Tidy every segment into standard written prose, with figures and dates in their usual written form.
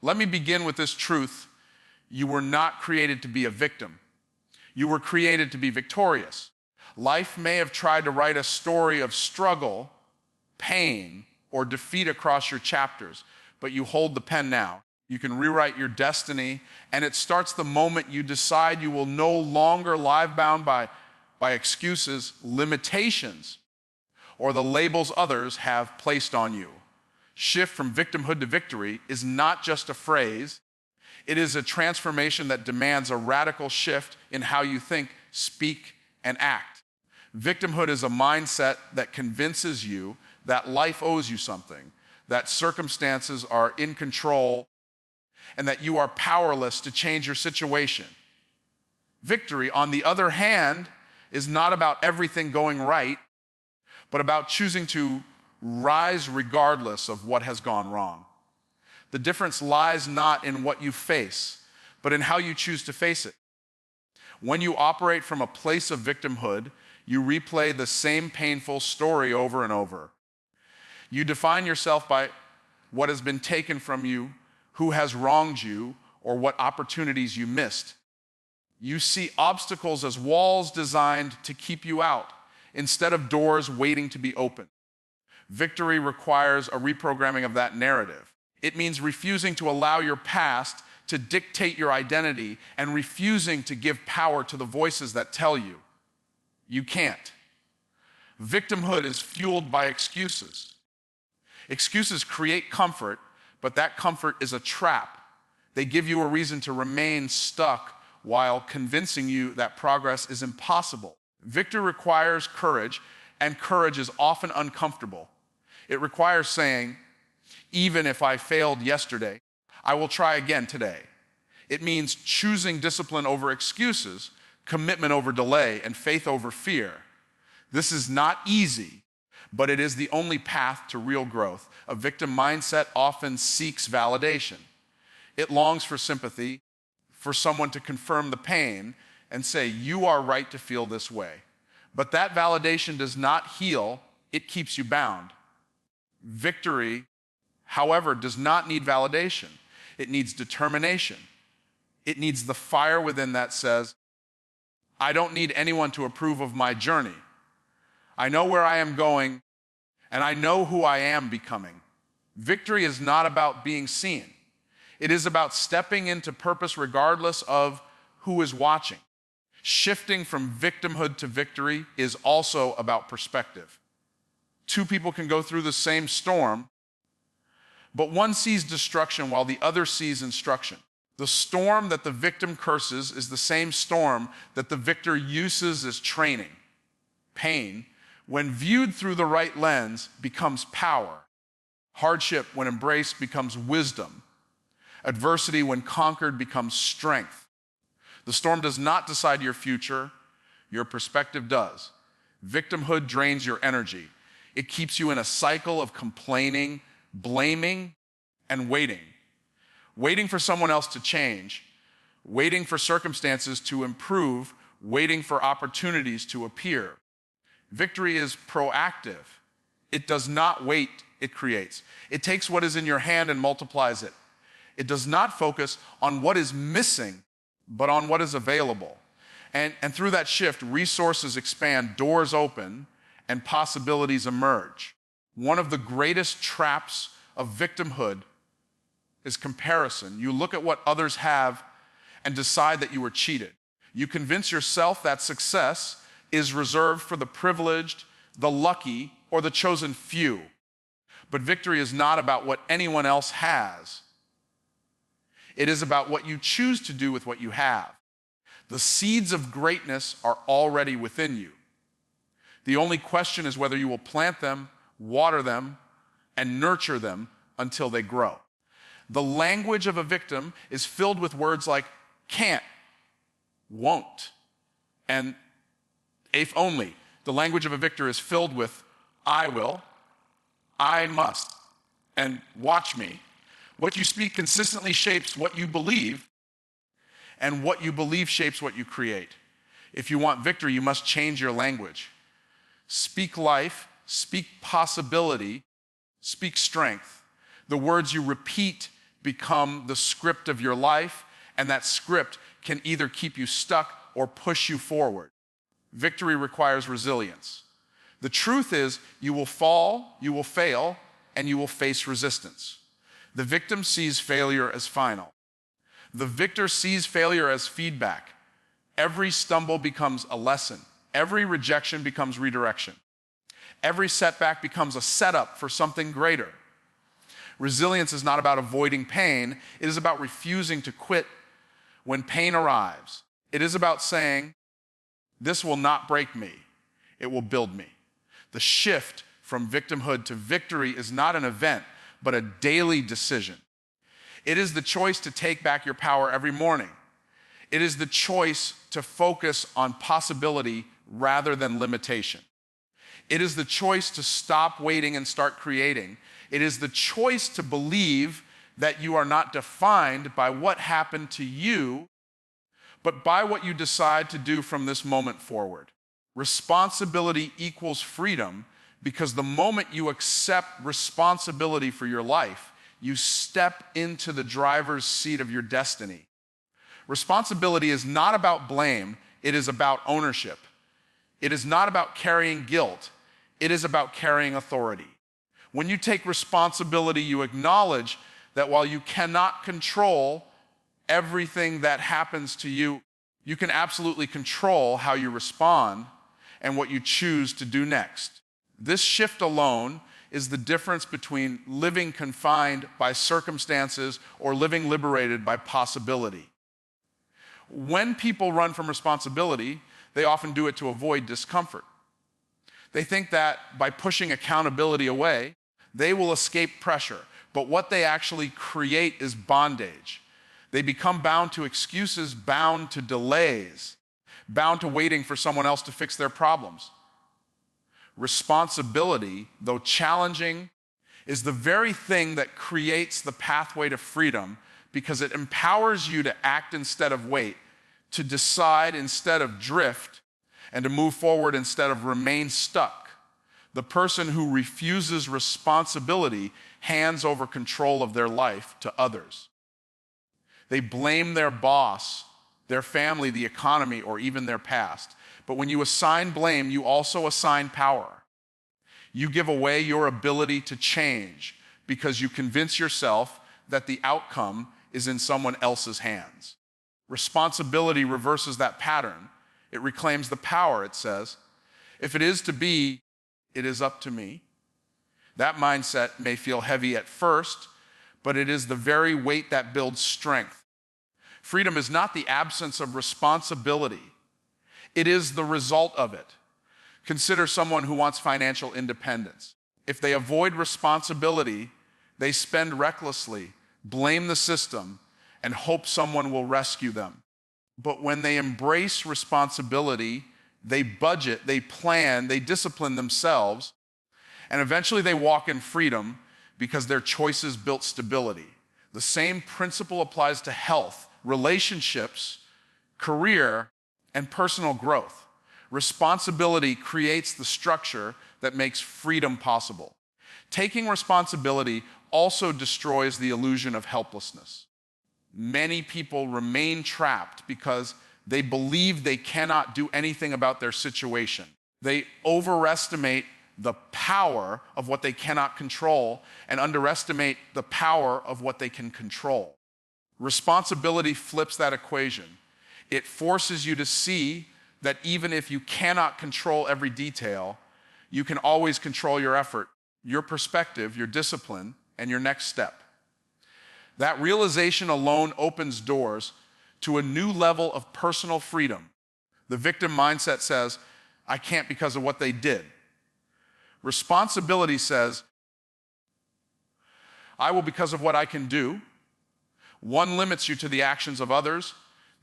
Let me begin with this truth. You were not created to be a victim. You were created to be victorious. Life may have tried to write a story of struggle, pain, or defeat across your chapters, but you hold the pen now. You can rewrite your destiny, and it starts the moment you decide you will no longer lie bound by excuses, limitations, or the labels others have placed on you. Shift from victimhood to victory is not just a phrase. It is a transformation that demands a radical shift in how you think, speak, and act. Victimhood is a mindset that convinces you that life owes you something, that circumstances are in control, and that you are powerless to change your situation. Victory, on the other hand, is not about everything going right, but about choosing to rise regardless of what has gone wrong. The difference lies not in what you face, but in how you choose to face it. When you operate from a place of victimhood, you replay the same painful story over and over. You define yourself by what has been taken from you, who has wronged you, or what opportunities you missed. You see obstacles as walls designed to keep you out, instead of doors waiting to be opened. Victory requires a reprogramming of that narrative. It means refusing to allow your past to dictate your identity and refusing to give power to the voices that tell you you can't. Victimhood is fueled by excuses. Excuses create comfort, but that comfort is a trap. They give you a reason to remain stuck while convincing you that progress is impossible. Victory requires courage, and courage is often uncomfortable. It requires saying, even if I failed yesterday, I will try again today. It means choosing discipline over excuses, commitment over delay, and faith over fear. This is not easy, but it is the only path to real growth. A victim mindset often seeks validation. It longs for sympathy, for someone to confirm the pain and say, you are right to feel this way. But that validation does not heal, it keeps you bound. Victory, however, does not need validation. It needs determination. It needs the fire within that says, I don't need anyone to approve of my journey. I know where I am going, and I know who I am becoming. Victory is not about being seen. It is about stepping into purpose regardless of who is watching. Shifting from victimhood to victory is also about perspective. Two people can go through the same storm, but one sees destruction while the other sees instruction. The storm that the victim curses is the same storm that the victor uses as training. Pain, when viewed through the right lens, becomes power. Hardship, when embraced, becomes wisdom. Adversity, when conquered, becomes strength. The storm does not decide your future, your perspective does. Victimhood drains your energy. It keeps you in a cycle of complaining, blaming, and waiting. Waiting for someone else to change, waiting for circumstances to improve, waiting for opportunities to appear. Victory is proactive. It does not wait, it creates. It takes what is in your hand and multiplies it. It does not focus on what is missing, but on what is available. And through that shift, resources expand, doors open, and possibilities emerge. One of the greatest traps of victimhood is comparison. You look at what others have and decide that you were cheated. You convince yourself that success is reserved for the privileged, the lucky, or the chosen few. But victory is not about what anyone else has. It is about what you choose to do with what you have. The seeds of greatness are already within you. The only question is whether you will plant them, water them, and nurture them until they grow. The language of a victim is filled with words like can't, won't, and if only. The language of a victor is filled with I will, I must, and watch me. What you speak consistently shapes what you believe, and what you believe shapes what you create. If you want victory, you must change your language. Speak life, speak possibility, speak strength. The words you repeat become the script of your life, and that script can either keep you stuck or push you forward. Victory requires resilience. The truth is, you will fall, you will fail, and you will face resistance. The victim sees failure as final. The victor sees failure as feedback. Every stumble becomes a lesson. Every rejection becomes redirection. Every setback becomes a setup for something greater. Resilience is not about avoiding pain. It is about refusing to quit when pain arrives. It is about saying, this will not break me. It will build me. The shift from victimhood to victory is not an event, but a daily decision. It is the choice to take back your power every morning. It is the choice to focus on possibility rather than limitation. It is the choice to stop waiting and start creating. It is the choice to believe that you are not defined by what happened to you, but by what you decide to do from this moment forward. Responsibility equals freedom because the moment you accept responsibility for your life, you step into the driver's seat of your destiny. Responsibility is not about blame, it is about ownership. It is not about carrying guilt, it is about carrying authority. When you take responsibility, you acknowledge that while you cannot control everything that happens to you, you can absolutely control how you respond and what you choose to do next. This shift alone is the difference between living confined by circumstances or living liberated by possibility. When people run from responsibility, they often do it to avoid discomfort. They think that by pushing accountability away, they will escape pressure, but what they actually create is bondage. They become bound to excuses, bound to delays, bound to waiting for someone else to fix their problems. Responsibility, though challenging, is the very thing that creates the pathway to freedom because it empowers you to act instead of wait, to decide instead of drift, and to move forward instead of remain stuck. The person who refuses responsibility hands over control of their life to others. They blame their boss, their family, the economy, or even their past. But when you assign blame, you also assign power. You give away your ability to change because you convince yourself that the outcome is in someone else's hands. Responsibility reverses that pattern. It reclaims the power, it says. If it is to be, it is up to me. That mindset may feel heavy at first, but it is the very weight that builds strength. Freedom is not the absence of responsibility. It is the result of it. Consider someone who wants financial independence. If they avoid responsibility, they spend recklessly, blame the system, and hope someone will rescue them. But when they embrace responsibility, they budget, they plan, they discipline themselves, and eventually they walk in freedom because their choices built stability. The same principle applies to health, relationships, career, and personal growth. Responsibility creates the structure that makes freedom possible. Taking responsibility also destroys the illusion of helplessness. Many people remain trapped because they believe they cannot do anything about their situation. They overestimate the power of what they cannot control and underestimate the power of what they can control. Responsibility flips that equation. It forces you to see that even if you cannot control every detail, you can always control your effort, your perspective, your discipline, and your next step. That realization alone opens doors to a new level of personal freedom. The victim mindset says, I can't because of what they did. Responsibility says, I will because of what I can do. One limits you to the actions of others.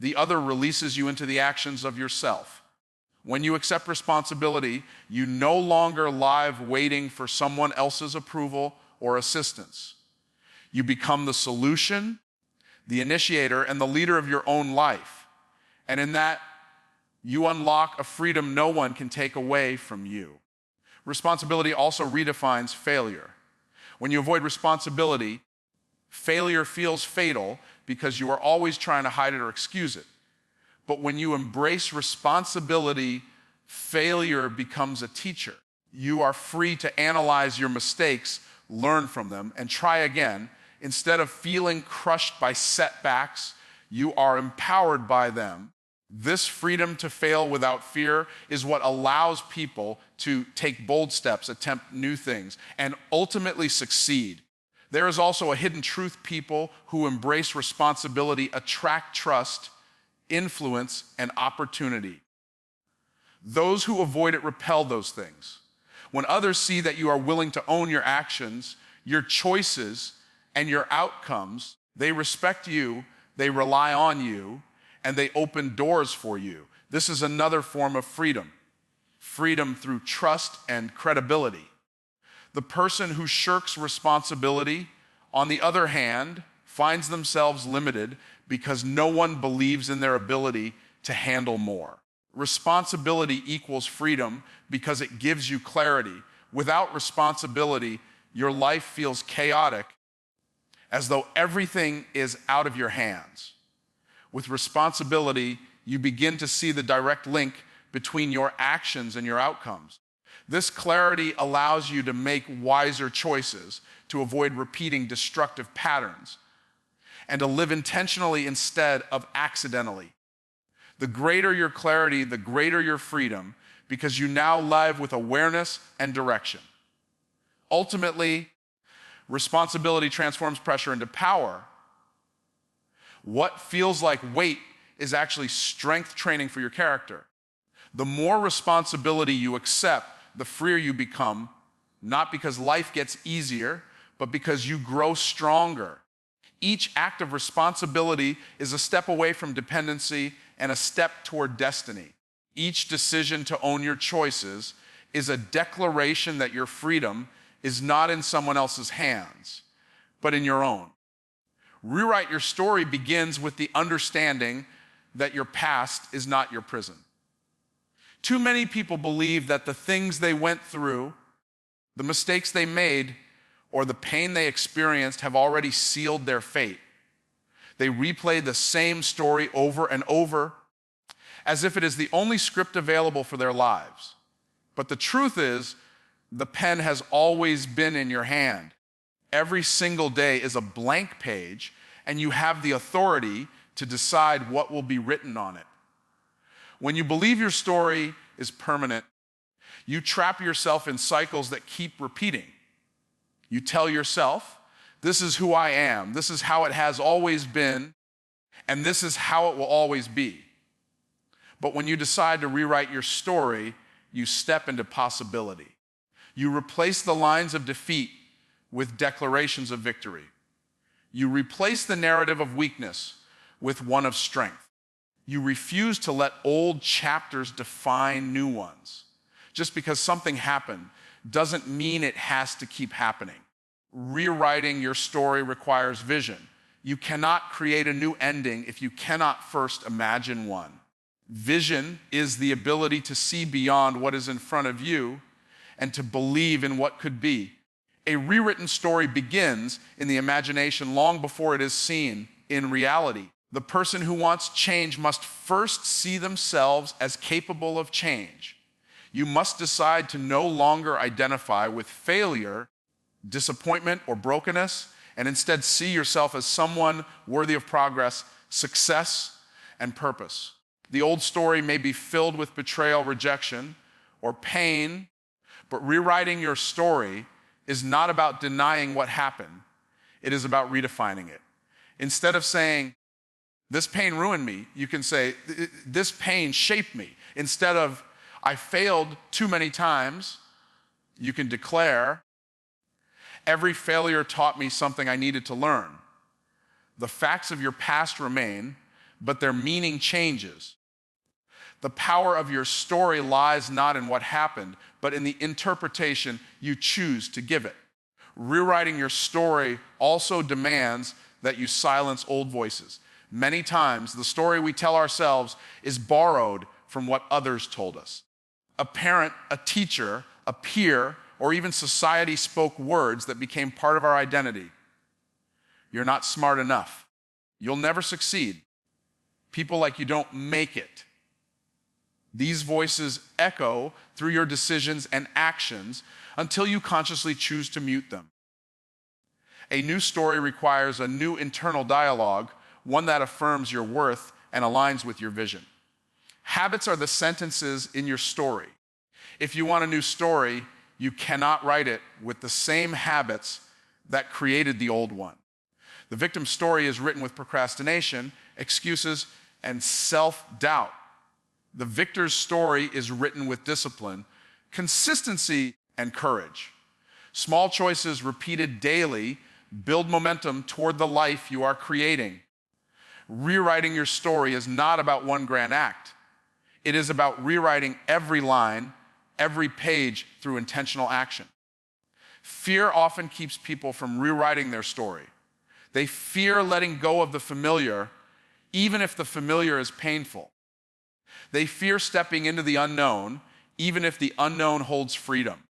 The other releases you into the actions of yourself. When you accept responsibility, you no longer lie waiting for someone else's approval or assistance. You become the solution, the initiator, and the leader of your own life. And in that, you unlock a freedom no one can take away from you. Responsibility also redefines failure. When you avoid responsibility, Failure feels fatal because you are always trying to hide it or excuse it. But when you embrace responsibility, failure becomes a teacher. You are free to analyze your mistakes, learn from them, and try again. Instead of feeling crushed by setbacks, you are empowered by them. This freedom to fail without fear is what allows people to take bold steps, attempt new things, and ultimately succeed. There is also a hidden truth: people who embrace responsibility attract trust, influence, and opportunity. Those who avoid it repel those things. When others see that you are willing to own your actions, your choices, and your outcomes, they respect you, they rely on you, and they open doors for you. This is another form of freedom. Freedom through trust and credibility. The person who shirks responsibility, on the other hand, finds themselves limited because no one believes in their ability to handle more. Responsibility equals freedom because it gives you clarity. Without responsibility, your life feels chaotic, as though everything is out of your hands. With responsibility, you begin to see the direct link between your actions and your outcomes. This clarity allows you to make wiser choices, to avoid repeating destructive patterns, and to live intentionally instead of accidentally. The greater your clarity, the greater your freedom, because you now live with awareness and direction. Ultimately, responsibility transforms pressure into power. What feels like weight is actually strength training for your character. The more responsibility you accept, the freer you become, not because life gets easier, but because you grow stronger. Each act of responsibility is a step away from dependency and a step toward destiny. Each decision to own your choices is a declaration that your freedom is not in someone else's hands, but in your own. Rewrite your story begins with the understanding that your past is not your prison. Too many people believe that the things they went through, the mistakes they made, or the pain they experienced have already sealed their fate. They replay the same story over and over as if it is the only script available for their lives. But the truth is, the pen has always been in your hand. Every single day is a blank page, and you have the authority to decide what will be written on it. When you believe your story is permanent, you trap yourself in cycles that keep repeating. You tell yourself, this is who I am, this is how it has always been, and this is how it will always be. But when you decide to rewrite your story, you step into possibility. You replace the lines of defeat with declarations of victory. You replace the narrative of weakness with one of strength. You refuse to let old chapters define new ones. Just because something happened doesn't mean it has to keep happening. Rewriting your story requires vision. You cannot create a new ending if you cannot first imagine one. Vision is the ability to see beyond what is in front of you and to believe in what could be. A rewritten story begins in the imagination long before it is seen in reality. The person who wants change must first see themselves as capable of change. You must decide to no longer identify with failure, disappointment, or brokenness, and instead see yourself as someone worthy of progress, success, and purpose. The old story may be filled with betrayal, rejection, or pain, but rewriting your story is not about denying what happened. It is about redefining it. Instead of saying, this pain ruined me, you can say, this pain shaped me. Instead of, I failed too many times, you can declare, every failure taught me something I needed to learn. The facts of your past remain, but their meaning changes. The power of your story lies not in what happened, but in the interpretation you choose to give it. Rewriting your story also demands that you silence old voices. Many times, the story we tell ourselves is borrowed from what others told us. A parent, a teacher, a peer, or even society spoke words that became part of our identity. You're not smart enough. You'll never succeed. People like you don't make it. These voices echo through your decisions and actions until you consciously choose to mute them. A new story requires a new internal dialogue, one that affirms your worth and aligns with your vision. Habits are the sentences in your story. If you want a new story, you cannot write it with the same habits that created the old one. The victim's story is written with procrastination, excuses, and self-doubt. The victor's story is written with discipline, consistency, and courage. Small choices repeated daily build momentum toward the life you are creating. Rewriting your story is not about one grand act. It is about rewriting every line, every page through intentional action. Fear often keeps people from rewriting their story. They fear letting go of the familiar, even if the familiar is painful. They fear stepping into the unknown, even if the unknown holds freedom.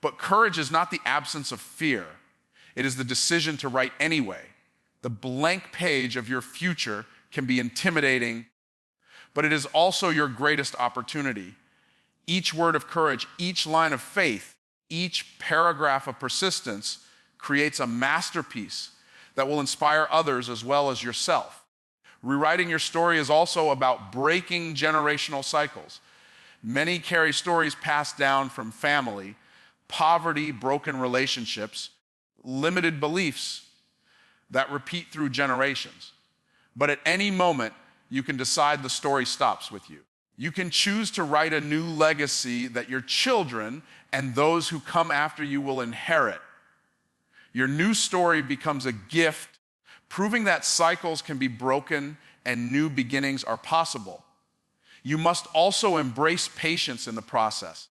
But courage is not the absence of fear. It is the decision to write anyway. The blank page of your future can be intimidating, but it is also your greatest opportunity. Each word of courage, each line of faith, each paragraph of persistence creates a masterpiece that will inspire others as well as yourself. Rewriting your story is also about breaking generational cycles. Many carry stories passed down from family, poverty, broken relationships, limited beliefs that repeat through generations. But at any moment, you can decide the story stops with you. You can choose to write a new legacy that your children and those who come after you will inherit. Your new story becomes a gift, proving that cycles can be broken and new beginnings are possible. You must also embrace patience in the process.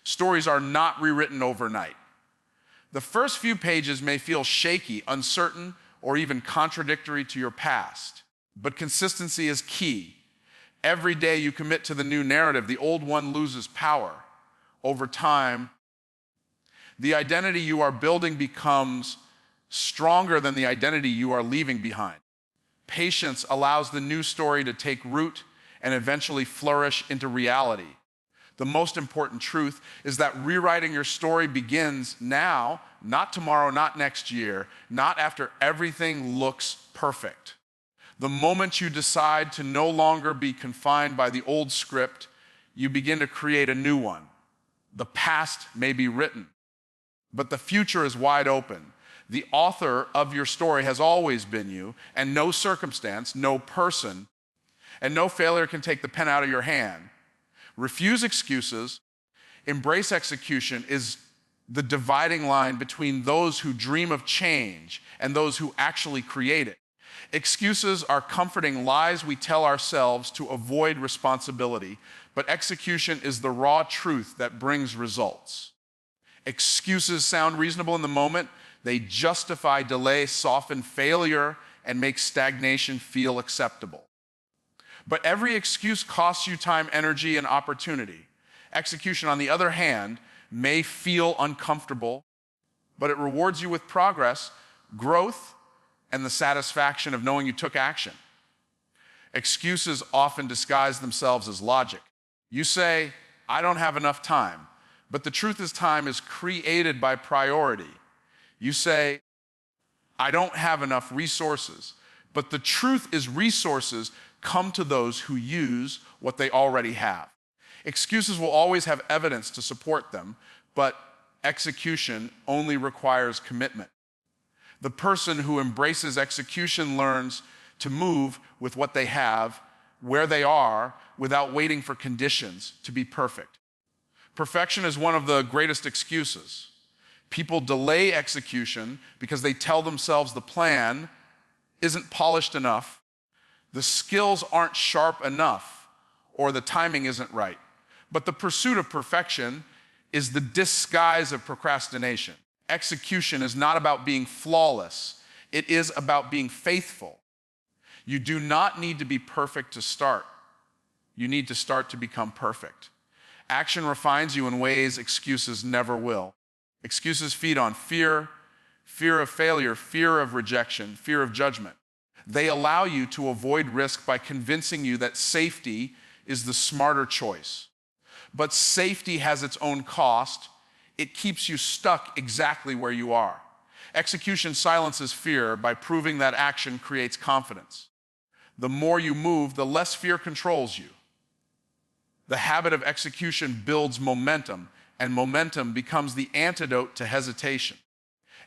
Stories are not rewritten overnight. The first few pages may feel shaky, uncertain, or even contradictory to your past, but consistency is key. Every day you commit to the new narrative, the old one loses power. Over time, the identity you are building becomes stronger than the identity you are leaving behind. Patience allows the new story to take root and eventually flourish into reality. The most important truth is that rewriting your story begins now, not tomorrow, not next year, not after everything looks perfect. The moment you decide to no longer be confined by the old script, you begin to create a new one. The past may be written, but the future is wide open. The author of your story has always been you, and no circumstance, no person, and no failure can take the pen out of your hand. Refuse excuses, embrace execution is the dividing line between those who dream of change and those who actually create it. Excuses are comforting lies we tell ourselves to avoid responsibility, but execution is the raw truth that brings results. Excuses sound reasonable in the moment. They justify delay, soften failure, and make stagnation feel acceptable. But every excuse costs you time, energy, and opportunity. Execution, on the other hand, may feel uncomfortable, but it rewards you with progress, growth, and the satisfaction of knowing you took action. Excuses often disguise themselves as logic. You say, I don't have enough time, but the truth is time is created by priority. You say, I don't have enough resources, but the truth is resources come to those who use what they already have. Excuses will always have evidence to support them, but execution only requires commitment. The person who embraces execution learns to move with what they have, where they are, without waiting for conditions to be perfect. Perfection is one of the greatest excuses. People delay execution because they tell themselves the plan isn't polished enough, the skills aren't sharp enough, or the timing isn't right. But the pursuit of perfection is the disguise of procrastination. Execution is not about being flawless. It is about being faithful. You do not need to be perfect to start. You need to start to become perfect. Action refines you in ways excuses never will. Excuses feed on fear, fear of failure, fear of rejection, fear of judgment. They allow you to avoid risk by convincing you that safety is the smarter choice. But safety has its own cost. It keeps you stuck exactly where you are. Execution silences fear by proving that action creates confidence. The more you move, the less fear controls you. The habit of execution builds momentum, and momentum becomes the antidote to hesitation.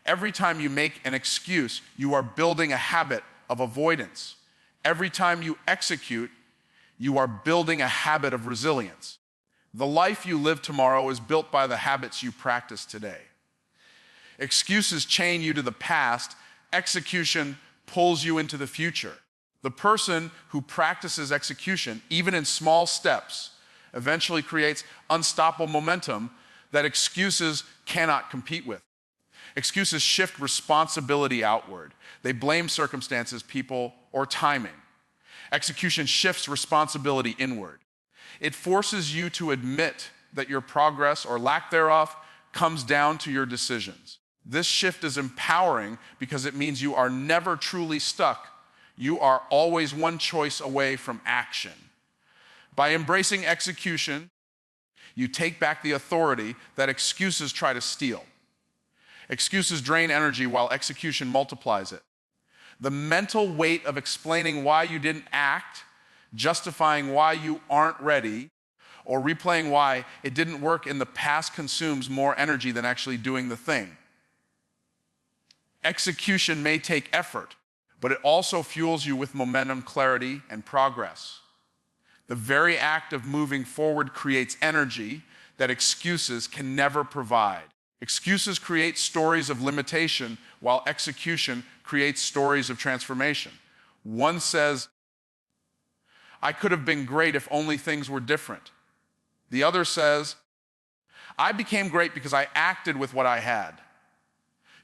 Every time you make an excuse, you are building a habit of avoidance. Every time you execute, you are building a habit of resilience. The life you live tomorrow is built by the habits you practice today. Excuses chain you to the past. Execution pulls you into the future. The person who practices execution, even in small steps, eventually creates unstoppable momentum that excuses cannot compete with. Excuses shift responsibility outward. They blame circumstances, people, or timing. Execution shifts responsibility inward. It forces you to admit that your progress or lack thereof comes down to your decisions. This shift is empowering because it means you are never truly stuck. You are always one choice away from action. By embracing execution, you take back the authority that excuses try to steal. Excuses drain energy while execution multiplies it. The mental weight of explaining why you didn't act, justifying why you aren't ready, or replaying why it didn't work in the past consumes more energy than actually doing the thing. Execution may take effort, but it also fuels you with momentum, clarity, and progress. The very act of moving forward creates energy that excuses can never provide. Excuses create stories of limitation, while execution creates stories of transformation. One says, I could have been great if only things were different. The other says, I became great because I acted with what I had.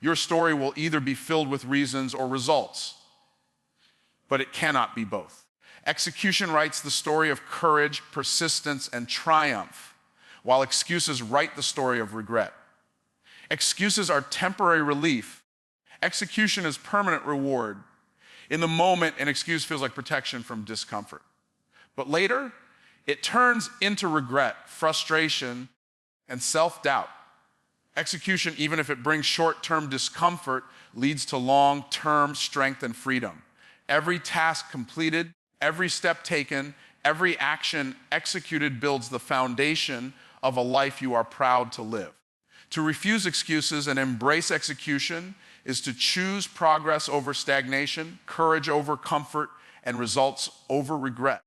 Your story will either be filled with reasons or results, but it cannot be both. Execution writes the story of courage, persistence, and triumph, while excuses write the story of regret. Excuses are temporary relief. Execution is permanent reward. In the moment, an excuse feels like protection from discomfort. But later, it turns into regret, frustration, and self-doubt. Execution, even if it brings short-term discomfort, leads to long-term strength and freedom. Every task completed, every step taken, every action executed builds the foundation of a life you are proud to live. To refuse excuses and embrace execution is to choose progress over stagnation, courage over comfort, and results over regret.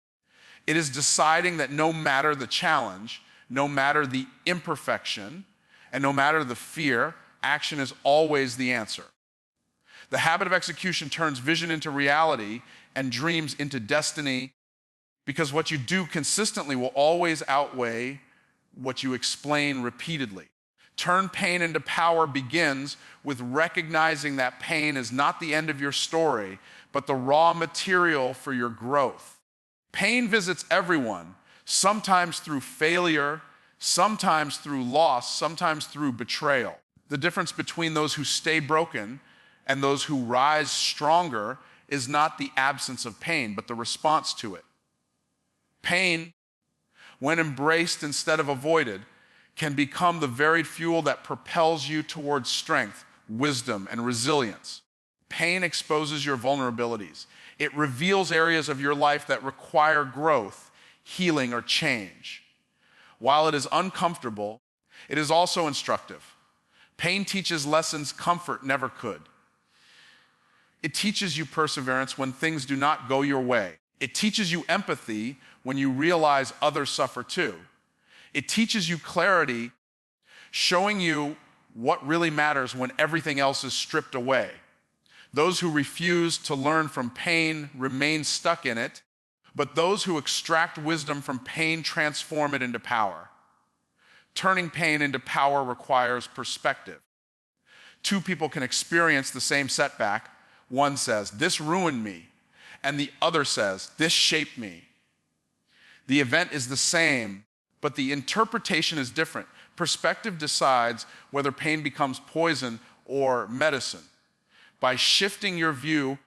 It is deciding that no matter the challenge, no matter the imperfection, and no matter the fear, action is always the answer. The habit of execution turns vision into reality and dreams into destiny, because what you do consistently will always outweigh what you explain repeatedly. Turn pain into power begins with recognizing that pain is not the end of your story, but the raw material for your growth. Pain visits everyone, sometimes through failure, sometimes through loss, sometimes through betrayal. The difference between those who stay broken and those who rise stronger is not the absence of pain, but the response to it. Pain, when embraced instead of avoided, can become the very fuel that propels you towards strength, wisdom, and resilience. Pain exposes your vulnerabilities. It reveals areas of your life that require growth, healing, or change. While it is uncomfortable, it is also instructive. Pain teaches lessons comfort never could. It teaches you perseverance when things do not go your way. It teaches you empathy when you realize others suffer too. It teaches you clarity, showing you what really matters when everything else is stripped away. Those who refuse to learn from pain remain stuck in it, but those who extract wisdom from pain transform it into power. Turning pain into power requires perspective. Two people can experience the same setback. One says, "This ruined me," and the other says, "This shaped me." The event is the same, but the interpretation is different. Perspective decides whether pain becomes poison or medicine. By shifting your view,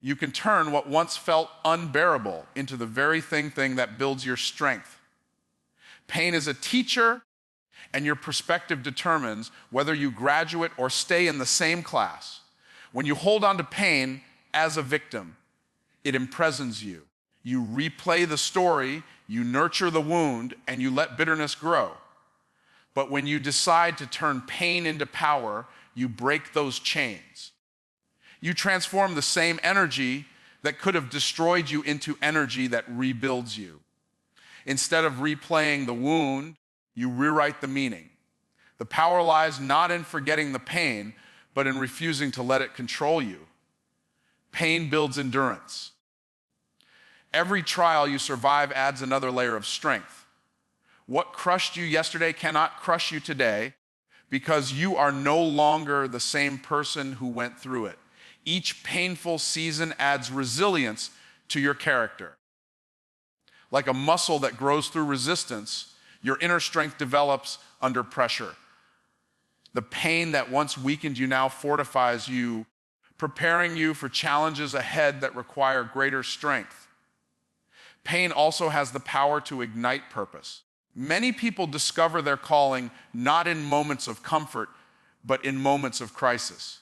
you can turn what once felt unbearable into the very thing that builds your strength. Pain is a teacher, and your perspective determines whether you graduate or stay in the same class. When you hold on to pain as a victim, it imprisons you. You replay the story, you nurture the wound, and you let bitterness grow. But when you decide to turn pain into power, you break those chains. You transform the same energy that could have destroyed you into energy that rebuilds you. Instead of replaying the wound, you rewrite the meaning. The power lies not in forgetting the pain, but in refusing to let it control you. Pain builds endurance. Every trial you survive adds another layer of strength. What crushed you yesterday cannot crush you today because you are no longer the same person who went through it. Each painful season adds resilience to your character. Like a muscle that grows through resistance, your inner strength develops under pressure. The pain that once weakened you now fortifies you, preparing you for challenges ahead that require greater strength. Pain also has the power to ignite purpose. Many people discover their calling not in moments of comfort, but in moments of crisis.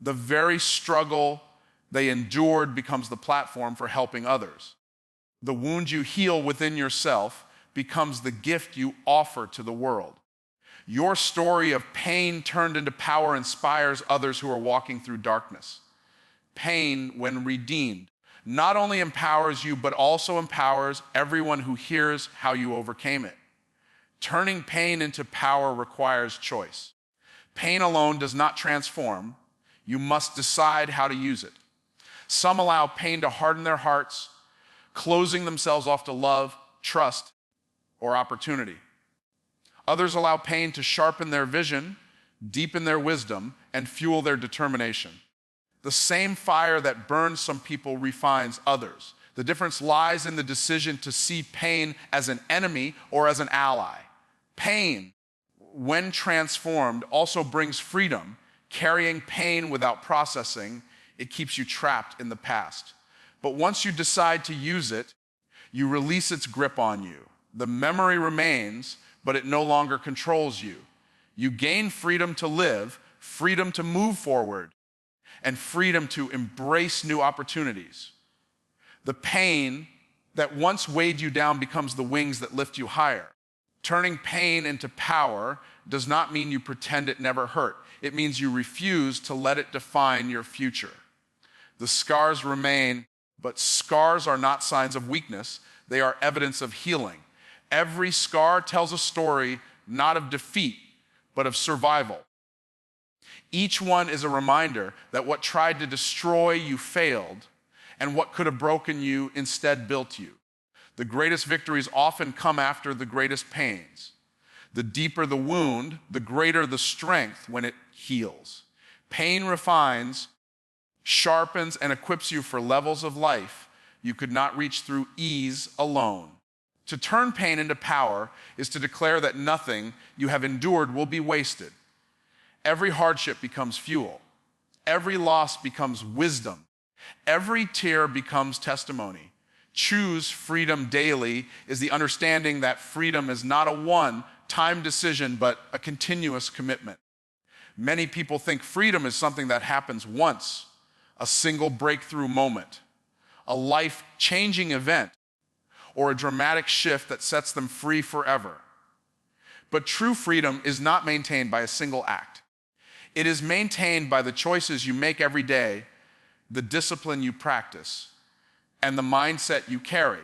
The very struggle they endured becomes the platform for helping others. The wound you heal within yourself becomes the gift you offer to the world. Your story of pain turned into power inspires others who are walking through darkness. Pain, when redeemed, not only empowers you, but also empowers everyone who hears how you overcame it. Turning pain into power requires choice. Pain alone does not transform. You must decide how to use it. Some allow pain to harden their hearts, closing themselves off to love, trust, or opportunity. Others allow pain to sharpen their vision, deepen their wisdom, and fuel their determination. The same fire that burns some people refines others. The difference lies in the decision to see pain as an enemy or as an ally. Pain, when transformed, also brings freedom. Carrying pain without processing, it keeps you trapped in the past. But once you decide to use it, you release its grip on you. The memory remains, but it no longer controls you. You gain freedom to live, freedom to move forward, and freedom to embrace new opportunities. The pain that once weighed you down becomes the wings that lift you higher. Turning pain into power does not mean you pretend it never hurt. It means you refuse to let it define your future. The scars remain, but scars are not signs of weakness. They are evidence of healing. Every scar tells a story not of defeat, but of survival. Each one is a reminder that what tried to destroy you failed, and what could have broken you instead built you. The greatest victories often come after the greatest pains. The deeper the wound, the greater the strength when it heals. Pain refines, sharpens, and equips you for levels of life you could not reach through ease alone. To turn pain into power is to declare that nothing you have endured will be wasted. Every hardship becomes fuel. Every loss becomes wisdom. Every tear becomes testimony. Choose freedom daily is the understanding that freedom is not a one-time decision, but a continuous commitment. Many people think freedom is something that happens once, a single breakthrough moment, a life-changing event, or a dramatic shift that sets them free forever. But true freedom is not maintained by a single act. It is maintained by the choices you make every day, the discipline you practice, and the mindset you carry.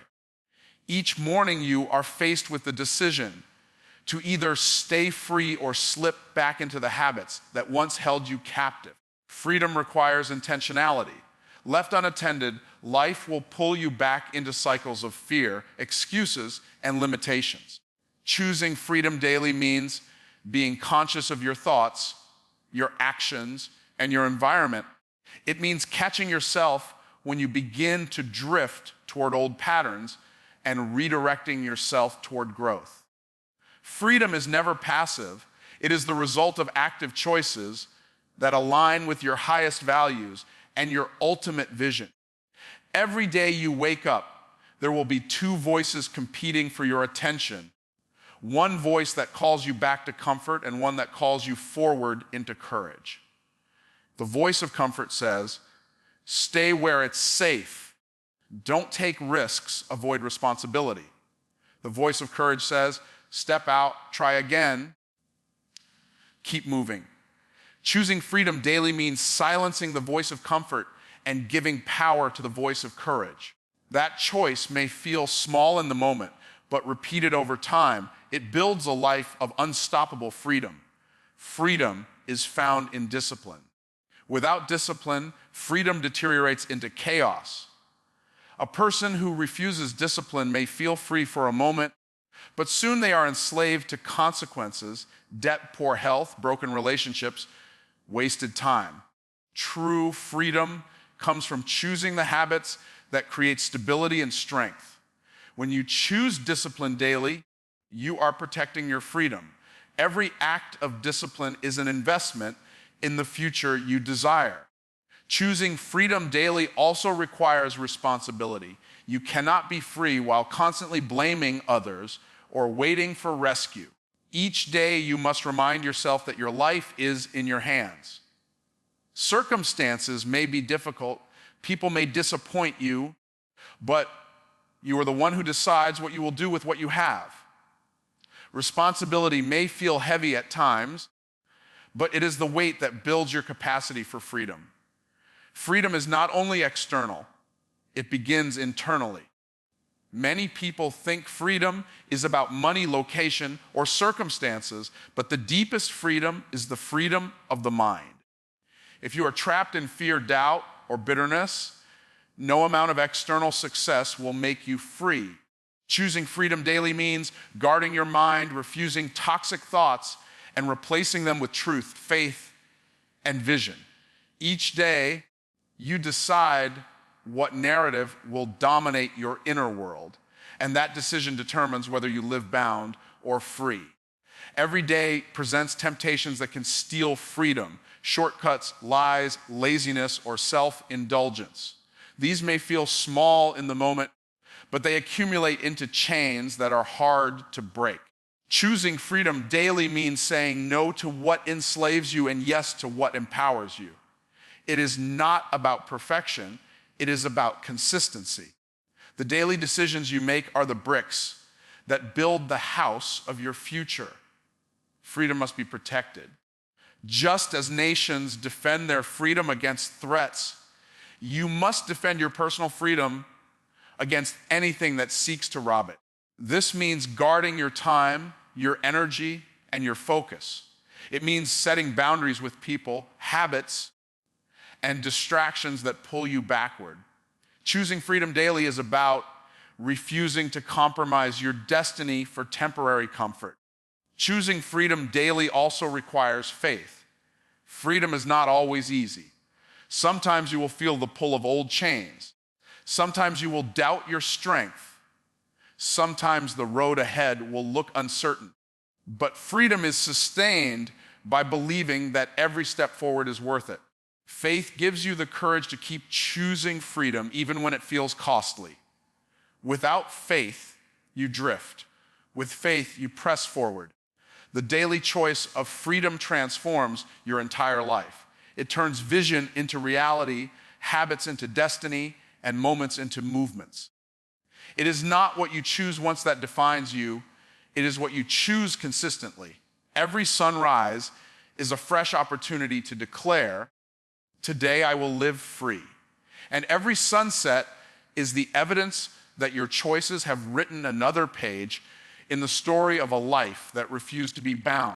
Each morning you are faced with the decision to either stay free or slip back into the habits that once held you captive. Freedom requires intentionality. Left unattended, life will pull you back into cycles of fear, excuses, and limitations. Choosing freedom daily means being conscious of your thoughts, your actions, and your environment. It means catching yourself when you begin to drift toward old patterns and redirecting yourself toward growth. Freedom is never passive. It is the result of active choices that align with your highest values and your ultimate vision. Every day you wake up, there will be two voices competing for your attention. One voice that calls you back to comfort and one that calls you forward into courage. The voice of comfort says, stay where it's safe. Don't take risks, avoid responsibility. The voice of courage says, step out, try again, keep moving. Choosing freedom daily means silencing the voice of comfort and giving power to the voice of courage. That choice may feel small in the moment, but repeated over time, it builds a life of unstoppable freedom. Freedom is found in discipline. Without discipline, freedom deteriorates into chaos. A person who refuses discipline may feel free for a moment, but soon they are enslaved to consequences, debt, poor health, broken relationships, wasted time. True freedom comes from choosing the habits that create stability and strength. When you choose discipline daily, you are protecting your freedom. Every act of discipline is an investment in the future you desire. Choosing freedom daily also requires responsibility. You cannot be free while constantly blaming others or waiting for rescue. Each day you must remind yourself that your life is in your hands. Circumstances may be difficult, people may disappoint you, but you are the one who decides what you will do with what you have. Responsibility may feel heavy at times, but it is the weight that builds your capacity for freedom. Freedom is not only external, it begins internally. Many people think freedom is about money, location, or circumstances, but the deepest freedom is the freedom of the mind. If you are trapped in fear, doubt, or bitterness, no amount of external success will make you free. Choosing freedom daily means guarding your mind, refusing toxic thoughts, and replacing them with truth, faith, and vision. Each day, you decide what narrative will dominate your inner world, and that decision determines whether you live bound or free. Every day presents temptations that can steal freedom, shortcuts, lies, laziness, or self-indulgence. These may feel small in the moment, but they accumulate into chains that are hard to break. Choosing freedom daily means saying no to what enslaves you and yes to what empowers you. It is not about perfection, it is about consistency. The daily decisions you make are the bricks that build the house of your future. Freedom must be protected. Just as nations defend their freedom against threats, you must defend your personal freedom against anything that seeks to rob it. This means guarding your time, your energy, and your focus. It means setting boundaries with people, habits, and distractions that pull you backward. Choosing freedom daily is about refusing to compromise your destiny for temporary comfort. Choosing freedom daily also requires faith. Freedom is not always easy. Sometimes you will feel the pull of old chains. Sometimes you will doubt your strength. Sometimes the road ahead will look uncertain. But freedom is sustained by believing that every step forward is worth it. Faith gives you the courage to keep choosing freedom even when it feels costly. Without faith, you drift. With faith, you press forward. The daily choice of freedom transforms your entire life. It turns vision into reality, habits into destiny, and moments into movements. It is not what you choose once that defines you. It is what you choose consistently. Every sunrise is a fresh opportunity to declare, today I will live free. And every sunset is the evidence that your choices have written another page in the story of a life that refused to be bound.